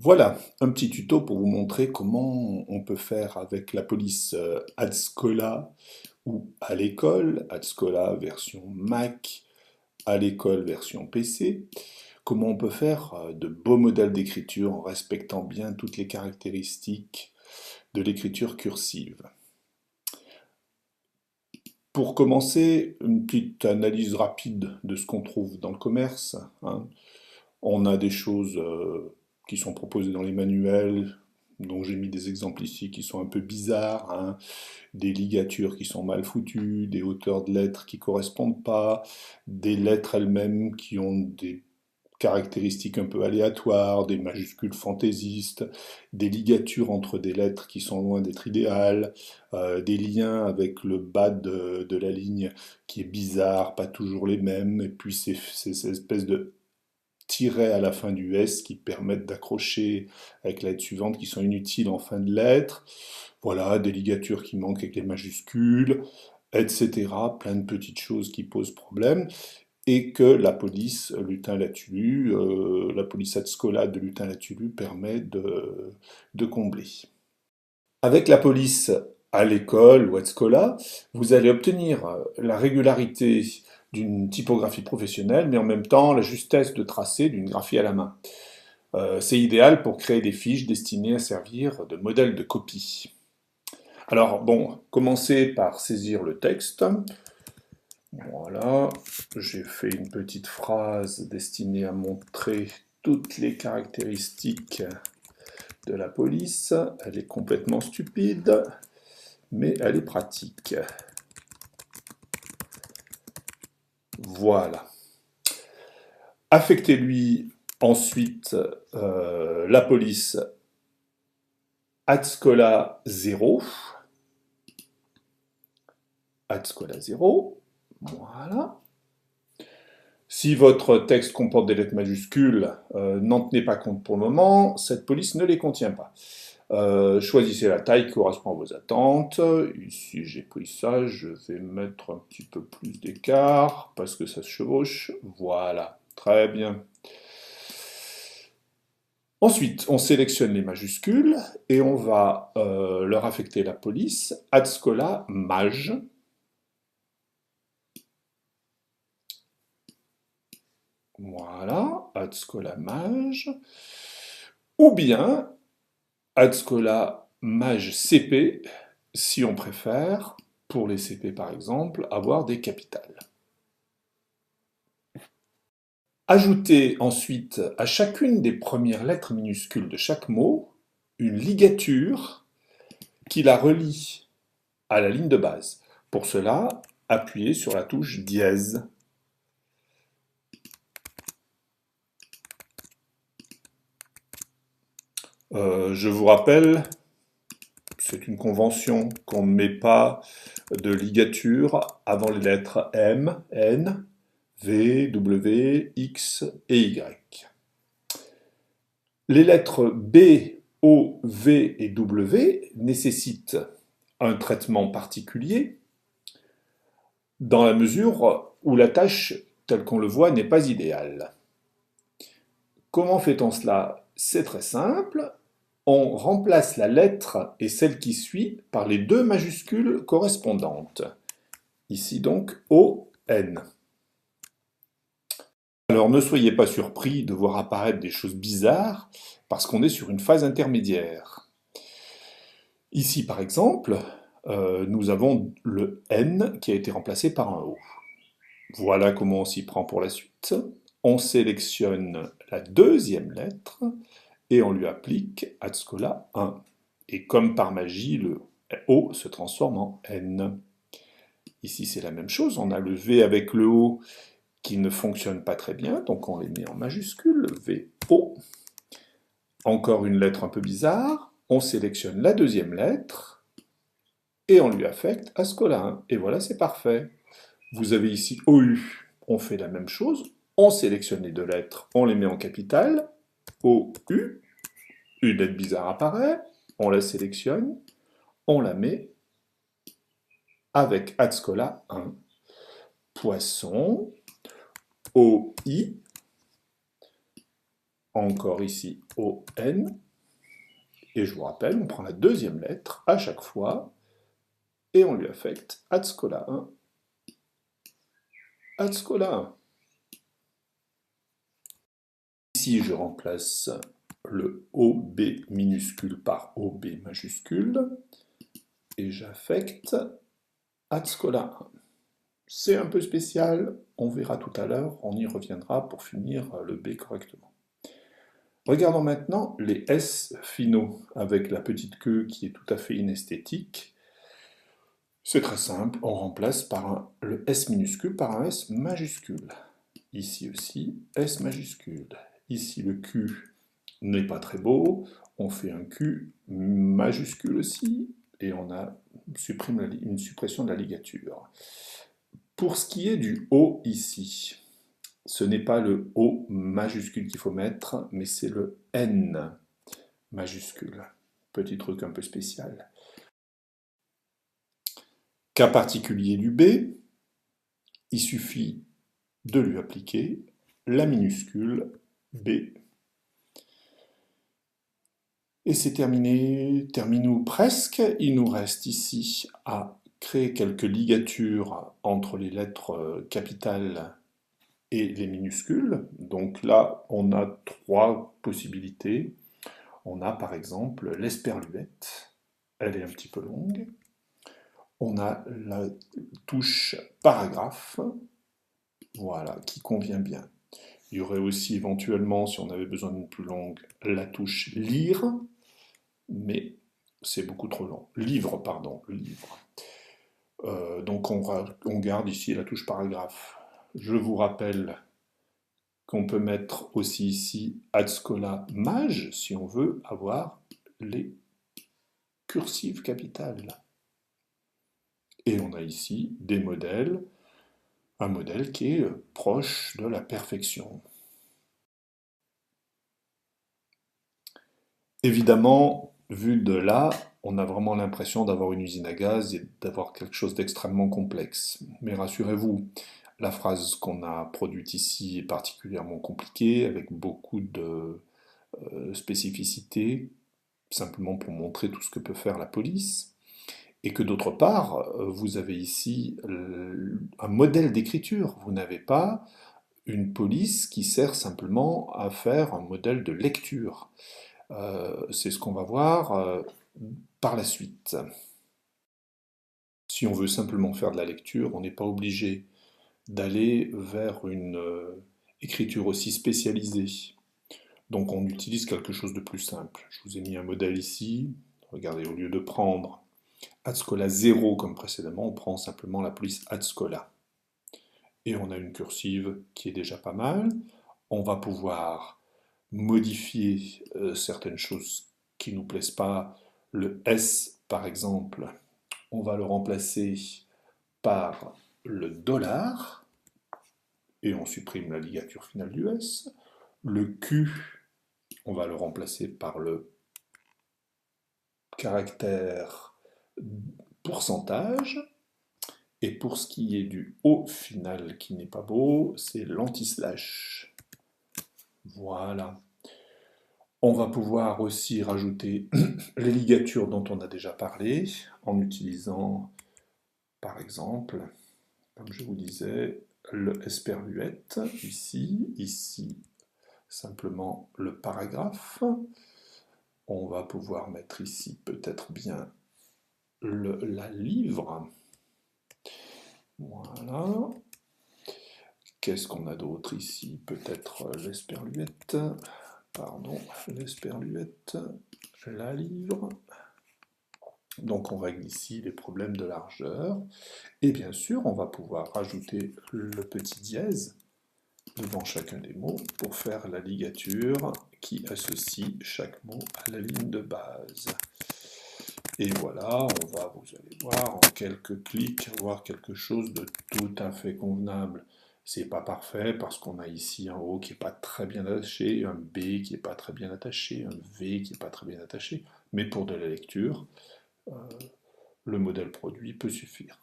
Voilà, un petit tuto pour vous montrer comment on peut faire avec la police Adscola ou à l'école, Adscola version Mac, à l'école version PC, comment on peut faire de beaux modèles d'écriture en respectant bien toutes les caractéristiques de l'écriture cursive. Pour commencer, une petite analyse rapide de ce qu'on trouve dans le commerce, hein. On a des choses qui sont proposées dans les manuels, dont j'ai mis des exemples ici qui sont un peu bizarres, hein. Des ligatures qui sont mal foutues, des hauteurs de lettres qui correspondent pas, des lettres elles-mêmes qui ont des caractéristiques un peu aléatoires, des majuscules fantaisistes, des ligatures entre des lettres qui sont loin d'être idéales, des liens avec le bas de la ligne qui est bizarre, pas toujours les mêmes, et puis ces espèces de tirets à la fin du S qui permettent d'accrocher avec la lettre suivante qui sont inutiles en fin de lettre. Voilà, des ligatures qui manquent avec les majuscules, etc. Plein de petites choses qui posent problème et que la police Lutin-Latulu, la police Adscola de Lutin-Latulu permet de combler. Avec la police à l'école ou Adscola, vous allez obtenir la régularité d'une typographie professionnelle, mais en même temps la justesse de tracé d'une graphie à la main. C'est idéal pour créer des fiches destinées à servir de modèle de copie. Alors bon, commencez par saisir le texte. Voilà, j'ai fait une petite phrase destinée à montrer toutes les caractéristiques de la police. Elle est complètement stupide, mais elle est pratique. Voilà. Affectez-lui ensuite la police Adscola 0. Adscola 0. Voilà. Si votre texte comporte des lettres majuscules, n'en tenez pas compte pour le moment, cette police ne les contient pas. Choisissez la taille qui correspond à vos attentes. Ici, j'ai pris ça, je vais mettre un petit peu plus d'écart, parce que ça se chevauche. Voilà, très bien. Ensuite, on sélectionne les majuscules, et on va leur affecter la police Adscola Maj. Voilà, Adscola Maj. Ou bien Adscola Maj CP, si on préfère, pour les CP par exemple, avoir des capitales. Ajoutez ensuite à chacune des premières lettres minuscules de chaque mot une ligature qui la relie à la ligne de base. Pour cela, appuyez sur la touche dièse. Je vous rappelle, c'est une convention qu'on ne met pas de ligature avant les lettres M, N, V, W, X et Y. Les lettres B, O, V et W nécessitent un traitement particulier dans la mesure où la tâche, telle qu'on le voit, n'est pas idéale. Comment fait-on cela? C'est très simple. On remplace la lettre et celle qui suit par les deux majuscules correspondantes. Ici donc O, N. Alors ne soyez pas surpris de voir apparaître des choses bizarres parce qu'on est sur une phase intermédiaire. Ici par exemple, nous avons le N qui a été remplacé par un O. Voilà comment on s'y prend pour la suite. On sélectionne la deuxième lettre et on lui applique Adscola 1. Et comme par magie, le O se transforme en N. Ici c'est la même chose, on a le V avec le O qui ne fonctionne pas très bien, donc on les met en majuscule, V, O. Encore une lettre un peu bizarre, on sélectionne la deuxième lettre, et on lui affecte Adscola 1. Et voilà, c'est parfait. Vous avez ici OU, on fait la même chose, on sélectionne les deux lettres, on les met en capitale, OU, une lettre bizarre apparaît, on la sélectionne, on la met avec Adscola 1. Poisson, OI, encore ici ON, et je vous rappelle, on prend la deuxième lettre à chaque fois, et on lui affecte Adscola 1, Adscola 1. Ici, je remplace le OB minuscule par OB majuscule, et j'affecte Adscola 1. C'est un peu spécial, on verra tout à l'heure, on y reviendra pour finir le B correctement. Regardons maintenant les S finaux, avec la petite queue qui est tout à fait inesthétique. C'est très simple, on remplace par le S minuscule par un S majuscule. Ici aussi, S majuscule. Ici, le Q n'est pas très beau, on fait un Q majuscule aussi, et on supprime une suppression de la ligature. Pour ce qui est du O ici, ce n'est pas le O majuscule qu'il faut mettre, mais c'est le N majuscule. Petit truc un peu spécial. Cas particulier du B, il suffit de lui appliquer la minuscule B. Et c'est terminé, terminou presque. Il nous reste ici à créer quelques ligatures entre les lettres capitales et les minuscules. Donc là, on a trois possibilités. On a par exemple l'esperluette, elle est un petit peu longue. On a la touche paragraphe, voilà, qui convient bien. Il y aurait aussi éventuellement, si on avait besoin d'une plus longue, la touche lire, mais c'est beaucoup trop long. Livre, pardon, livre. Donc on garde ici la touche paragraphe. Je vous rappelle qu'on peut mettre aussi ici Adscola maj si on veut avoir les cursives capitales. Et on a ici des modèles, un modèle qui est proche de la perfection. Évidemment, vu de là, on a vraiment l'impression d'avoir une usine à gaz et d'avoir quelque chose d'extrêmement complexe. Mais rassurez-vous, la phrase qu'on a produite ici est particulièrement compliquée, avec beaucoup de spécificités, simplement pour montrer tout ce que peut faire la police. Et que d'autre part, vous avez ici un modèle d'écriture. Vous n'avez pas une police qui sert simplement à faire un modèle de lecture. C'est ce qu'on va voir par la suite. Si on veut simplement faire de la lecture, on n'est pas obligé d'aller vers une écriture aussi spécialisée. Donc on utilise quelque chose de plus simple. Je vous ai mis un modèle ici. Regardez, au lieu de prendre Adscola 0 comme précédemment, on prend simplement la police Adscola. Et on a une cursive qui est déjà pas mal. On va pouvoir modifier certaines choses qui ne nous plaisent pas. Le S, par exemple, on va le remplacer par le dollar, et on supprime la ligature finale du S. Le Q, on va le remplacer par le caractère pourcentage. Et pour ce qui est du O final qui n'est pas beau, c'est l'anti-slash. Voilà. On va pouvoir aussi rajouter les ligatures dont on a déjà parlé, en utilisant, par exemple, comme je vous disais, le esperluette, ici simplement le paragraphe. On va pouvoir mettre ici peut-être bien la livre. Voilà. Qu'est-ce qu'on a d'autre ici? Peut-être l'esperluette. Pardon, l'esperluette, la livre. Donc on règle ici les problèmes de largeur. Et bien sûr, on va pouvoir rajouter le petit dièse devant chacun des mots pour faire la ligature qui associe chaque mot à la ligne de base. Et voilà, on va, vous allez voir, en quelques clics, avoir quelque chose de tout à fait convenable. C'est pas parfait parce qu'on a ici un O qui n'est pas très bien attaché, un B qui n'est pas très bien attaché, un V qui n'est pas très bien attaché, mais pour de la lecture, le modèle produit peut suffire.